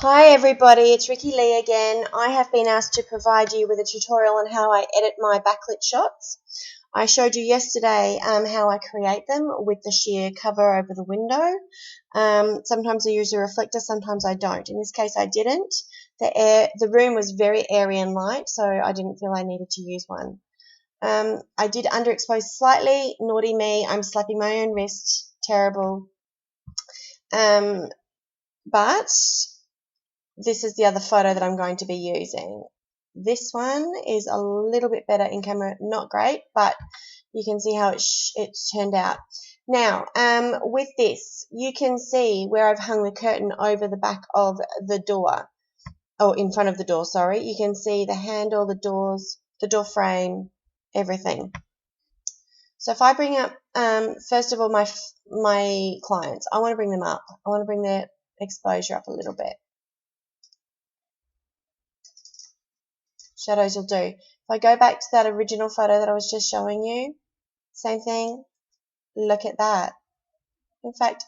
Hi everybody, it's Rikki-Lee again. I have been asked to provide you with a tutorial on how I edit my backlit shots. I showed you yesterday how I create them with the sheer cover over the window. Sometimes I use a reflector, sometimes I don't. In this case I didn't. The room was very airy and light, so I didn't feel I needed to use one. I did underexpose slightly. Naughty me, I'm slapping my own wrist. Terrible. But this is the other photo that I'm going to be using. This one is a little bit better in camera, not great, but you can see how it's turned out. Now, with this, you can see where I've hung the curtain over the back of the door, or in front of the door, sorry. You can see the handle, the doors, the door frame, everything. So if I bring up, first of all, my clients, I want to bring them up. I want to bring their exposure up a little bit. Shadows will do. If I go back to that original photo that I was just showing you, same thing. Look at that. In fact,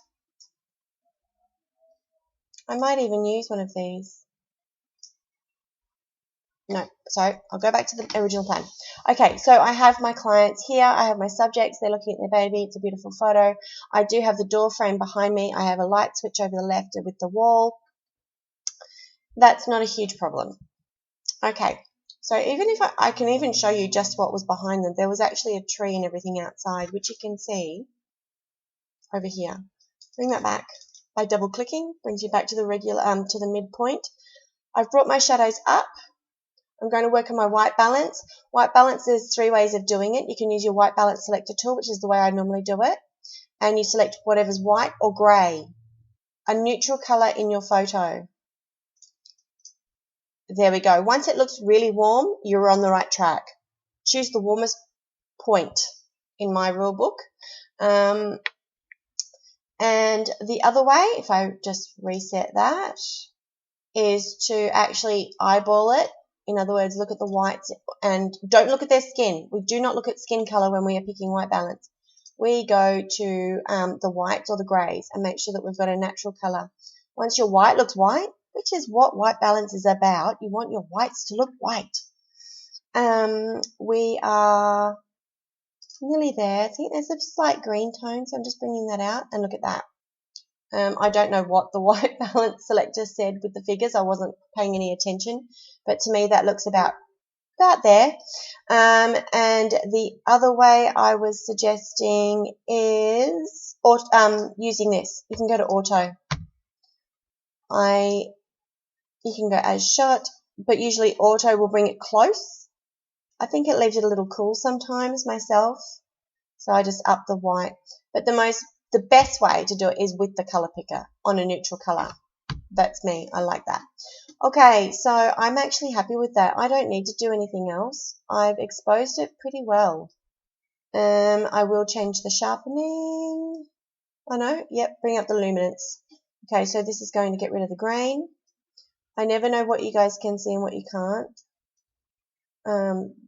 I might even use one of these. No, sorry, I'll go back to the original plan. Okay, so I have my clients here. I have my subjects. They're looking at their baby. It's a beautiful photo. I do have the door frame behind me. I have a light switch over the left with the wall. That's not a huge problem. Okay. So even if I can even show you just what was behind them. There was actually a tree and everything outside, which you can see over here. Bring that back by double clicking. Brings you back to the regular, to the midpoint. I've brought my shadows up. I'm going to work on my white balance. White balance, there's 3 ways of doing it. You can use your white balance selector tool, which is the way I normally do it. And you select whatever's white or grey. A neutral colour in your photo. There we go. Once it looks really warm, you're on the right track. Choose the warmest point in my rule book. And the other way, if I just reset that, is to actually eyeball it. In other words, look at the whites and don't look at their skin. We do not look at skin color when we are picking white balance. We go to the whites or the grays and make sure that we've got a natural color. Once your white looks white, which is what white balance is about. You want your whites to look white. We are nearly there. I think there's a slight green tone, so I'm just bringing that out, and look at that. I don't know what the white balance selector said with the figures. I wasn't paying any attention, but to me that looks about there. And the other way I was suggesting is using this. You can go to auto. You can go as shot, but usually auto will bring it close. I think it leaves it a little cool sometimes myself, so I just up the white. But the best way to do it is with the color picker on a neutral color. That's me. I like that. Okay, so I'm actually happy with that. I don't need to do anything else. I've exposed it pretty well. I will change the sharpening. Oh no, yep, bring up the luminance. Okay, so this is going to get rid of the grain. I never know what you guys can see and what you can't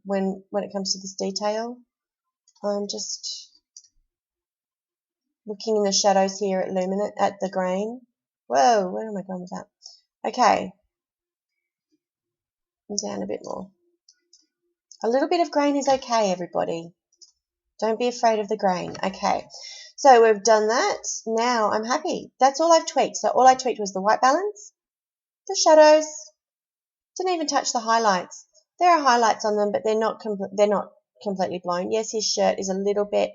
when it comes to this detail. I'm just looking in the shadows here at the grain. Whoa, where am I going with that? Okay, I'm down a bit more. A little bit of grain is okay, everybody. Don't be afraid of the grain. Okay, so we've done that. Now I'm happy. That's all I've tweaked. So all I tweaked was the white balance, the shadows. Didn't even touch the highlights. There are highlights on them, but they're not completely blown. Yes, his shirt is a little bit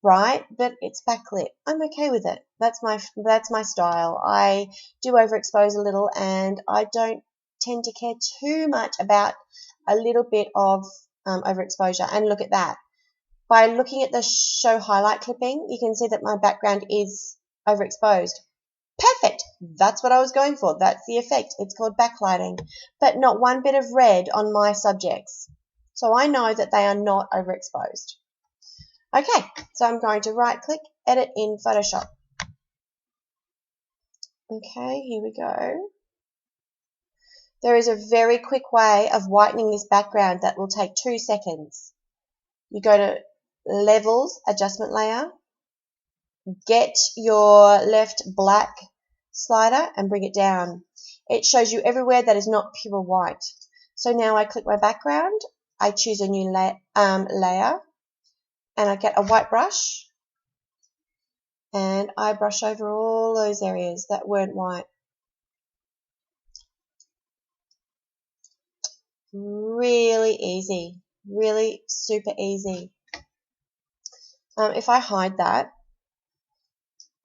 bright, but it's backlit. I'm okay with it. That's my style. I do overexpose a little, and I don't tend to care too much about a little bit of overexposure. And look at that. By looking at the show highlight clipping, you can see that my background is overexposed. Perfect. That's what I was going for. That's the effect. It's called backlighting. But not one bit of red on my subjects. So I know that they are not overexposed. Okay, so I'm going to right click, edit in Photoshop. Okay, here we go. There is a very quick way of whitening this background that will take 2 seconds. You go to Levels, Adjustment Layer, get your left black slider and bring it down. It shows you everywhere that is not pure white. So now I click my background, I choose a new layer, and I get a white brush, and I brush over all those areas that weren't white. Really easy, really super easy. If I hide that,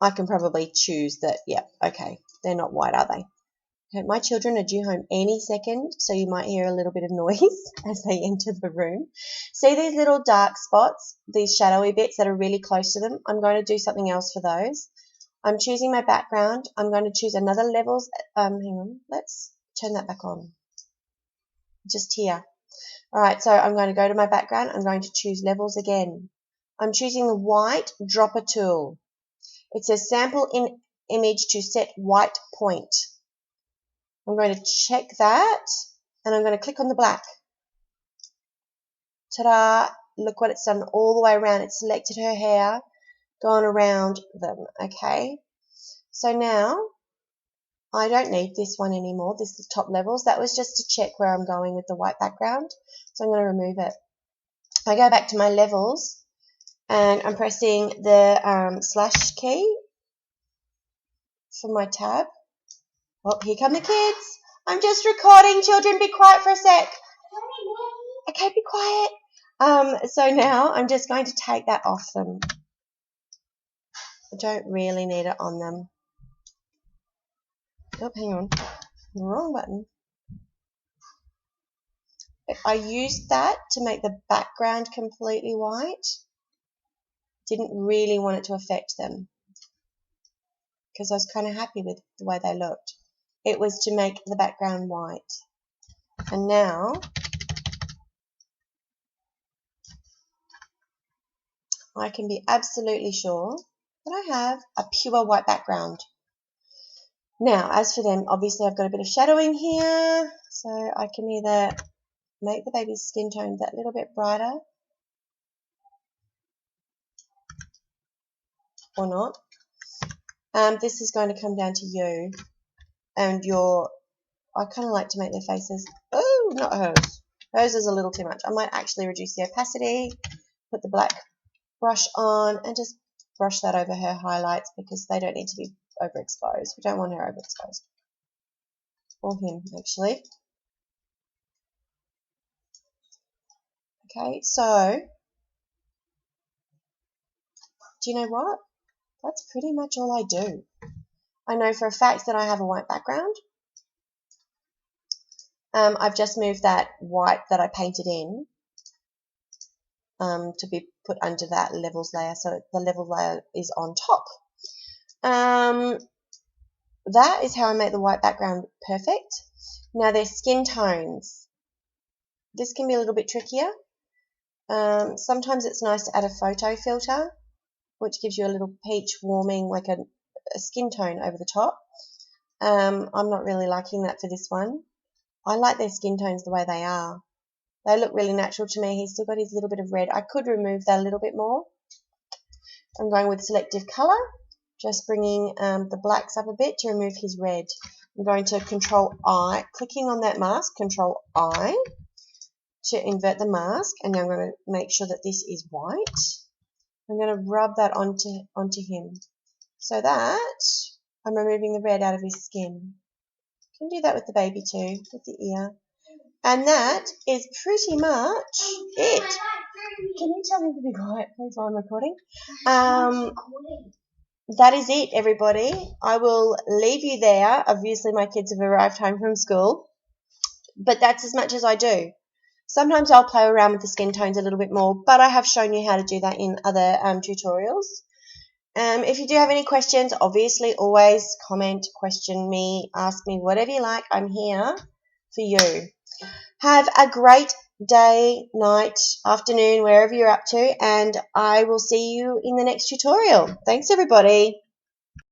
I can probably choose that, yeah, okay, they're not white, are they? Okay, my children are due home any second, so you might hear a little bit of noise as they enter the room. See these little dark spots, these shadowy bits that are really close to them? I'm going to do something else for those. I'm choosing my background. I'm going to choose another levels. Hang on, let's turn that back on. Just here. All right, so I'm going to go to my background. I'm going to choose levels again. I'm choosing the white dropper tool. It says sample in image to set white point. I'm going to check that, and I'm going to click on the black. Ta-da! Look what it's done all the way around. It's selected her hair, gone around them, okay? So now I don't need this one anymore. This is top levels. That was just to check where I'm going with the white background. So I'm going to remove it. I go back to my levels, and I'm pressing the slash key for my tab. Oh, here come the kids. I'm just recording. Children, be quiet for a sec. Okay, be quiet. So now I'm just going to take that off them. I don't really need it on them. Oh, hang on. Wrong button. I used that to make the background completely white. Didn't really want it to affect them because I was kind of happy with the way they looked. It was to make the background white. And now I can be absolutely sure that I have a pure white background. Now, as for them, obviously I've got a bit of shadowing here, so I can either make the baby's skin tone that little bit brighter or not. This is going to come down to you and I kind of like to make their faces, oh, not hers. Hers is a little too much. I might actually reduce the opacity, put the black brush on, and just brush that over her highlights because they don't need to be overexposed. We don't want her overexposed. Or him, actually. Okay, so, do you know what? That's pretty much all I do. I know for a fact that I have a white background. I've just moved that white that I painted in to be put under that levels layer, so the level layer is on top. That is how I make the white background perfect. Now their skin tones. This can be a little bit trickier. Sometimes it's nice to add a photo filter, which gives you a little peach warming, like a skin tone over the top. I'm not really liking that for this one. I like their skin tones the way they are. They look really natural to me. He's still got his little bit of red. I could remove that a little bit more. I'm going with selective colour, just bringing the blacks up a bit to remove his red. I'm going to Control I, clicking on that mask, Control I to invert the mask, and now I'm going to make sure that this is white. I'm going to rub that onto him so that I'm removing the red out of his skin. You can do that with the baby too, with the ear. And that is pretty much it. Can you tell me to be quiet, please, while I'm recording? That is it, everybody. I will leave you there. Obviously, my kids have arrived home from school, but that's as much as I do. Sometimes I'll play around with the skin tones a little bit more, but I have shown you how to do that in other tutorials. If you do have any questions, obviously always comment, question me, ask me, whatever you like. I'm here for you. Have a great day, night, afternoon, wherever you're up to, and I will see you in the next tutorial. Thanks, everybody.